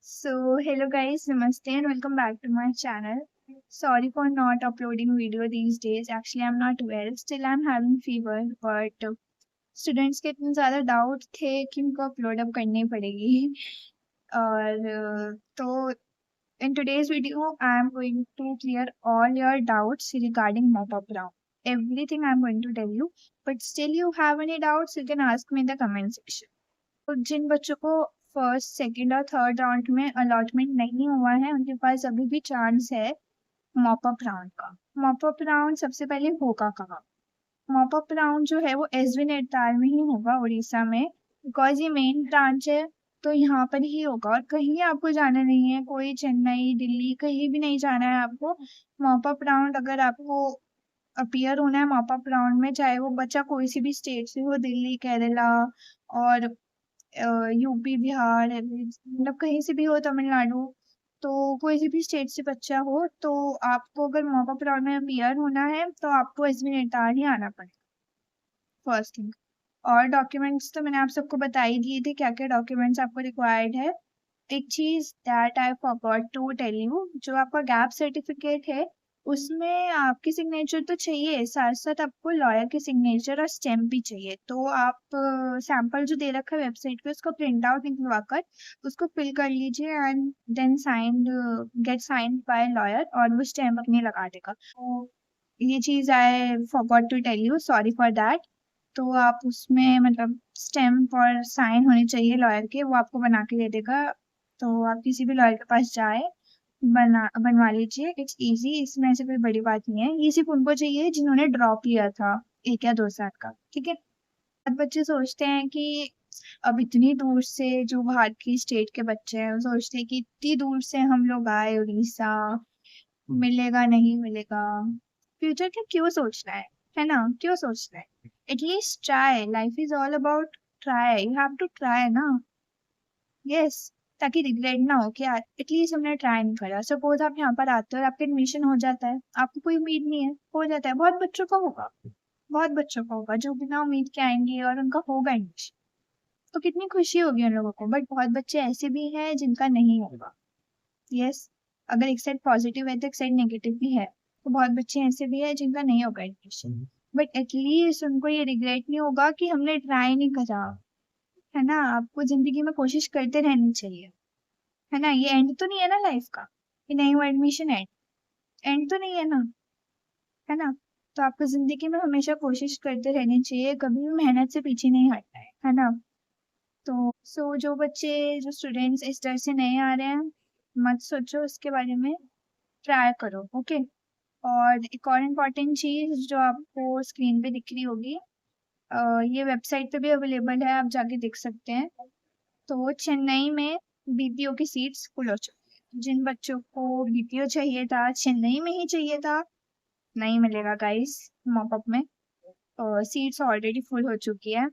Hello guys, namaste and welcome back to my channel. Sorry for not uploading video these days. Actually, I'm not well. Still, I'm having fever. But students के इतने ज़्यादा doubt थे कि उनको upload अब करनी पड़ेगी. तो in today's video, I am going to clear all your doubts regarding mop-up round. Everything I'm going to tell you. But still, you have any doubts, you can ask me in the comment section. जिन बच्चों को first, second और third round में allotment नहीं हुआ है उनके पास अभी भी चांस है मॉपअप राउंड का। मॉपअप राउंड सबसे पहले होगा कहाँ? मॉपअप राउंड जो है वो एसवी नैनीताल में ही होगा, उड़ीसा में, बिकॉज ये मेन ब्रांच है। तो यहाँ पर ही होगा और कहीं आपको जाना नहीं है, कोई चेन्नई, दिल्ली कहीं भी नहीं जाना है आपको। मॉपअप राउंड अगर आपको अपीयर होना है मॉपअप राउंड में, चाहे वो बच्चा कोई सी भी स्टेट से हो, दिल्ली, केरला और यूपी, बिहार, मतलब कहीं से भी हो, तमिलनाडु, तो कोई सी भी स्टेट से बच्चा हो, तो आपको अगर मॉपअप राउंड में अपीयर होना है तो आपको एसवी नैनीताल ही आना पड़ेगा, फर्स्ट थिंग। और डॉक्यूमेंट्स तो मैंने आप सबको बता ही दिए थे क्या क्या डॉक्यूमेंट्स आपको रिक्वायर्ड है। एक चीज that I forgot to tell you, जो आपका गैप सर्टिफिकेट है उसमें आपकी सिग्नेचर तो चाहिए, साथ साथ आपको लॉयर की सिग्नेचर और स्टैम्प भी चाहिए। तो आप सैंपल जो दे रखा है वेबसाइट पे उसको प्रिंट आउट निकलवा कर उसको फिल कर लीजिए and then signed, get signed by lawyer और वो स्टैम्प अपनी लगा देगा। तो ये चीज I forgot to tell you, sorry for that. तो आप उसमें मतलब स्टैम्प और साइन होने चाहिए लॉयर के, वो आपको बना के दे देगा। तो आप किसी भी लॉयर के पास जाए, बनवा लीजिए, इट्स इजी, इसमें ऐसे कोई बड़ी बात नहीं है। ये सिर्फ उनको चाहिए जिन्होंने ड्रॉप लिया था 1 या 2 साल का, ठीक है। बहुत बच्चे सोचते हैं कि अब इतनी दूर से, जो बाहर की स्टेट के बच्चे हैं वो सोचते हैं कि इतनी दूर से हम लोग आए उड़ीसा, मिलेगा नहीं मिलेगा, फ्यूचर का क्यों सोचना है ना, क्यों सोचना है? At least try, life is all about try, you have to try ना। यस, ताकि रिग्रेट ना हो कि यार एटलीस्ट हमने ट्राई नहीं करा। सपोज आप यहाँ पर आते हो और आपका एडमिशन हो जाता है, आपको कोई उम्मीद नहीं है, हो जाता है, बहुत बच्चों का होगा, बहुत बच्चों का होगा जो बिना उम्मीद के आएंगे और उनका होगा एडमिशन, तो कितनी खुशी होगी उन लोगों को। बट बहुत बच्चे ऐसे भी हैं जिनका नहीं होगा। यस, अगर एक साइड पॉजिटिव है तो एक साइड नेगेटिव भी है। तो बहुत बच्चे ऐसे भी है जिनका नहीं होगा एडमिशन, बट एटलीस्ट उनको ये रिग्रेट नहीं होगा कि हमने ट्राई नहीं करा, है ना। आपको जिंदगी में कोशिश करते रहनी चाहिए, है ना। ये एंड तो नहीं है ना लाइफ का, कि नहीं हुआ एडमिशन, एंड एंड तो नहीं है ना, है ना। तो आपको जिंदगी में हमेशा कोशिश करते रहनी चाहिए, कभी भी मेहनत से पीछे नहीं हटना है ना। तो जो बच्चे, जो स्टूडेंट्स इस डर से नहीं आ रहे हैं, मत सोचो उसके बारे में, ट्राई करो, ओके। और एक और इम्पॉर्टेंट चीज जो आपको स्क्रीन पे दिख रही होगी, ये वेबसाइट पे भी अवेलेबल है, आप जाके देख सकते हैं। तो चेन्नई में बीपीओ की सीट्स फुल हो चुकी है। जिन बच्चों को बीपीओ चाहिए था, चेन्नई में ही चाहिए था, नहीं मिलेगा गाइस मॉपअप में। सीट्स ऑलरेडी फुल हो चुकी है।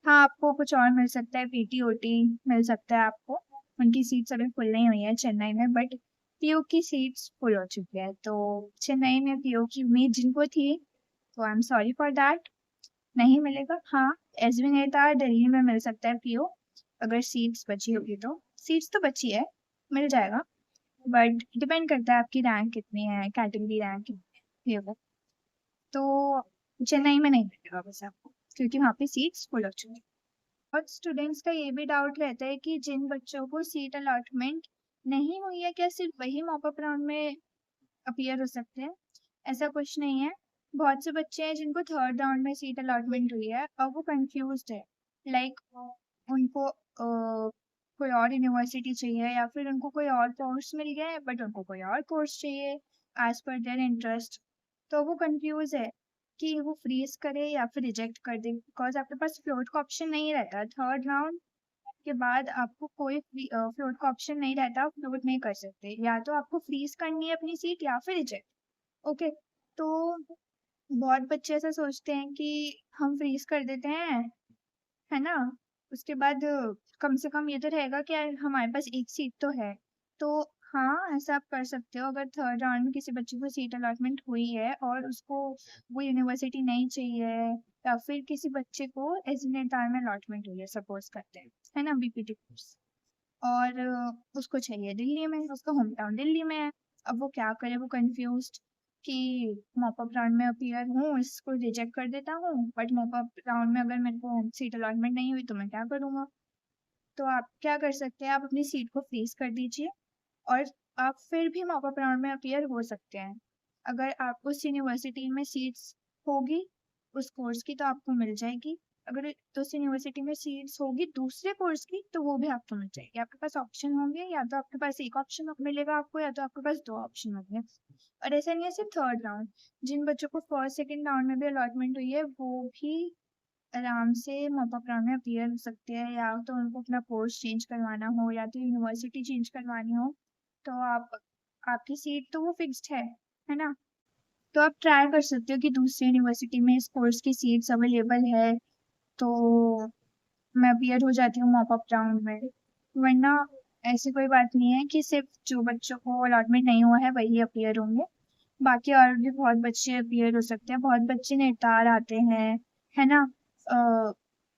हाँ, आपको कुछ और मिल सकता है, पीटीओटी मिल सकता है आपको, उनकी सीट्स अभी फुल नहीं हुई है चेन्नई में, बट पीओ की सीट्स फुल हो चुकी है। तो चेन्नई में पीओ की उम्मीद जिनको थी, तो I am sorry for that, नहीं मिलेगा। हाँ, एसवी नैनीताल, दिल्ली में मिल सकता है पीओ, अगर सीट्स बची होगी तो। सीट्स तो बची है, मिल जाएगा, बट डिपेंड करता है आपकी रैंक कितनी है, कैटेगरी रैंक कितनी है, तो चेन्नई में नहीं मिलेगा बस आपको, क्योंकि वहाँ पे सीट्स फुल हो चुकी हैं। और स्टूडेंट्स का ये भी डाउट रहता है कि जिन बच्चों को सीट अलॉटमेंट नहीं हुई है, क्या सिर्फ वही मॉपअप राउंड में अपीयर हो सकते हैं? ऐसा कुछ नहीं है। बहुत से बच्चे हैं जिनको थर्ड राउंड में सीट अलॉटमेंट हुई है और वो कंफ्यूज्ड है, लाइक उनको कोई और यूनिवर्सिटी चाहिए या फिर उनको कोई और कोर्स मिल गया है बट उनको कोई और कोर्स चाहिए एज पर देयर इंटरेस्ट। तो वो कंफ्यूज है कि वो फ्रीज करे या फिर रिजेक्ट कर दे, बिकॉज आपके पास फ्लोट का ऑप्शन नहीं रहता थर्ड राउंड के बाद। आपको कोई फ्लोट का ऑप्शन नहीं रहता, आप फ्लोट नहीं कर सकते, या तो आपको फ्रीज करनी है अपनी सीट या फिर रिजेक्ट, ओके। तो बहुत बच्चे ऐसा सोचते हैं कि हम फ्रीज कर देते हैं, है ना, उसके बाद कम से कम ये तो रहेगा कि यार हमारे पास एक सीट तो है। तो हाँ, ऐसा आप कर सकते हो, अगर थर्ड राउंड में किसी बच्चे को सीट अलॉटमेंट हुई है और उसको वो यूनिवर्सिटी नहीं चाहिए, या फिर किसी बच्चे को एसवी नैनीताल में अलॉटमेंट हुई है, सपोज करते हैं, है ना, बीपीटी कोर्स, और उसको चाहिए दिल्ली में, उसका होम टाउन दिल्ली में है। अब वो क्या करे, वो कंफ्यूज्ड कि मॉप अप राउंड में अपीयर हूँ, इसको रिजेक्ट कर देता हूँ, बट मॉप अप राउंड में अगर मेरे को सीट अलॉटमेंट नहीं हुई तो मैं क्या करूँगा। तो आप क्या कर सकते हैं, आप अपनी सीट को फ्रीज कर दीजिए और आप फिर भी मॉप अप राउंड में अपीयर हो सकते हैं। अगर आप उस यूनिवर्सिटी में सीट्स होगी उस कोर्स की तो आपको मिल जाएगी। अगर उस यूनिवर्सिटी में सीट्स होगी दूसरे कोर्स की तो वो भी आपको मिल जाएगी। आपके पास ऑप्शन होंगे, या तो आपके पास एक ऑप्शन मिलेगा आपको, या तो आपके पास दो ऑप्शन होंगे। और ऐसा नहीं है सिर्फ थर्ड राउंड, जिन बच्चों को फर्स्ट सेकेंड राउंड में भी अलॉटमेंट हुई है वो भी आराम से मॉप अप राउंड में अपीयर हो सकते हैं, या तो उनको अपना कोर्स चेंज करवाना हो या तो यूनिवर्सिटी चेंज करवानी हो, तो आपकी सीट तो वो फिक्स्ड है ना। तो आप ट्राई कर सकते हो कि दूसरी यूनिवर्सिटी में इस कोर्स की सीट्स अवेलेबल है तो मैं अपीयर हो जाती हूँ मॉप अप राउंड में। वरना ऐसी कोई बात नहीं है कि सिर्फ जो बच्चों को अलॉटमेंट नहीं हुआ है वही अपीयर होंगे, बाकी और भी बहुत बच्चे अपीयर हो सकते हैं। बहुत बच्चे नेटार आते हैं, है ना। अ,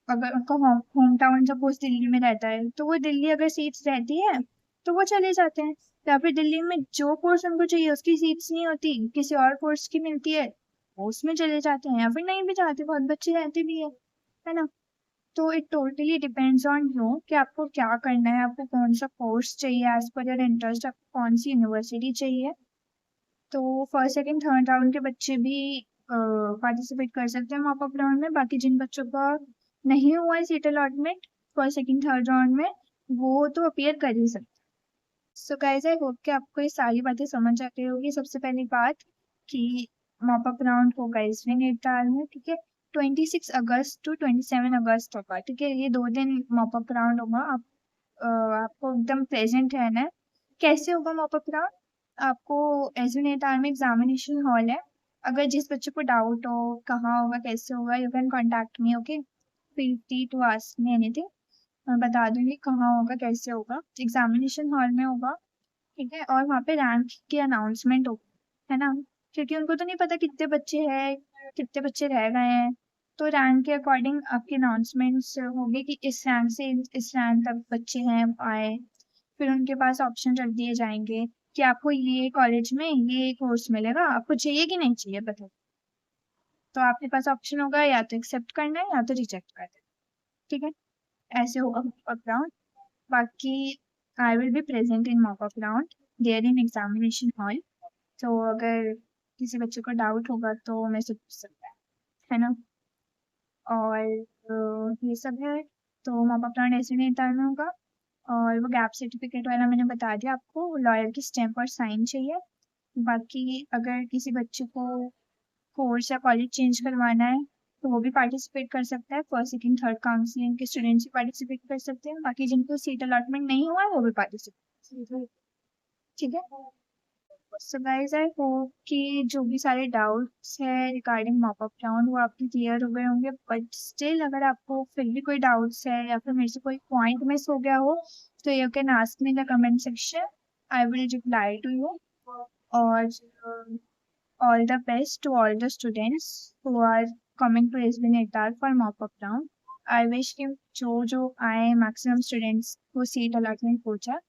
अगर उनका होम टाउन सपोज दिल्ली में रहता है तो वो दिल्ली अगर सीट्स रहती है तो वो चले जाते हैं, या फिर दिल्ली में जो कोर्स उनको चाहिए उसकी सीट्स नहीं होती, किसी और कोर्स की मिलती है, वो उसमें चले जाते हैं, या फिर नहीं भी जाते, बहुत बच्चे रहते भी है ना। तो it totally depends on you कि आपको क्या करना है, आपको कौन सा कोर्स चाहिए एज पर योर इंटरेस्ट, आपको कौन सी यूनिवर्सिटी चाहिए। तो फर्स्ट सेकंड थर्ड राउंड के बच्चे भी पार्टिसिपेट कर सकते हैं मॉप अप राउंड में। बाकी जिन बच्चों का नहीं हुआ है seat allotment first second third round में, वो तो अपीयर कर ही सकते हैं। सो गाइस आई होप कि आपको ये सारी बातें समझ आ गई होगी। सबसे पहली बात कि मॉप अप राउंड होगा इसमें नैनीताल में, ठीक है। 26 अगस्त टू 27 अगस्त होगा, ठीक है। ये 2 दिन मॉप अप राउंड होगा। आपको एकदम प्रेजेंट रहना है। कैसे होगा मॉप अप राउंड, आपको एसवी नैनीताल में एग्जामिनेशन हॉल है। अगर जिस बच्चे को डाउट हो कहाँ होगा कैसे होगा, you can contact me, okay. Feel free to ask me anything, मैं बता दूंगी कहाँ होगा कैसे होगा। एग्जामिनेशन हॉल में होगा, ठीक है। और वहाँ पे रैंक की अनाउंसमेंट होगी, है ना। क्योंकि उनको तो नहीं पता कितने बच्चे हैं, कितने बच्चे रह गए हैं। तो रैंक के अकॉर्डिंग आपकी अनाउंसमेंट्स होगी कि इस रैंक से इस रैंक तक बच्चे हैं आए। फिर उनके पास ऑप्शन रख दिए जाएंगे कि आपको ये कॉलेज में ये कोर्स मिलेगा, आपको चाहिए कि नहीं चाहिए बताओ। तो आपके पास ऑप्शन होगा या तो एक्सेप्ट करना है या तो रिजेक्ट करना है, ठीक है। ऐसे होगा मॉक अप राउंड। बाकी I will be present in mock up round there in examination hall. तो अगर किसी बच्चे को डाउट होगा तो मैं से पूछ सकता है ना। और ये सब है। तो मॉक अप राउंड ऐसे नहीं टाइम होगा। और वो गैप सर्टिफिकेट वाला मैंने बता दिया आपको, लॉयर की स्टैम्प और साइन चाहिए। बाकी अगर किसी बच्चे को कोर्स या कॉलेज चेंज करवाना है तो वो भी पार्टिसिपेट कर सकता है। फर्स्ट सेकंड थर्ड काउंसलिंग के स्टूडेंट्स भी पार्टिसिपेट कर सकते हैं। बाकी जिनको सीट अलॉटमेंट नहीं हुआ है वो भी पार्टिसिपेट, ठीक है। सो गाइस आई होप कि जो भी सारे डाउट्स है रिगार्डिंग मॉक अप राउंड वो आपके क्लियर हो गए होंगे। बट स्टिल अगर आपको फिर भी कोई डाउट्स है या फिर मेरे से कोई पॉइंट मिस हो गया हो तो you can ask me in the comment section, I will reply to you. और all the best to all the students who are coming to SB Natar for mop-up round. I wish कि जो आए maximum students को seat allotment हो जाए।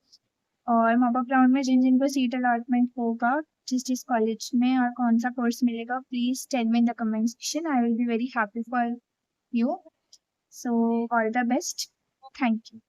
और mop up round में जिन जिन को सीट अलॉटमेंट होगा जिस जिस कॉलेज में और कौन सा कोर्स मिलेगा, please tell me in the comment section, I will be very happy for you. So all the best, thank you.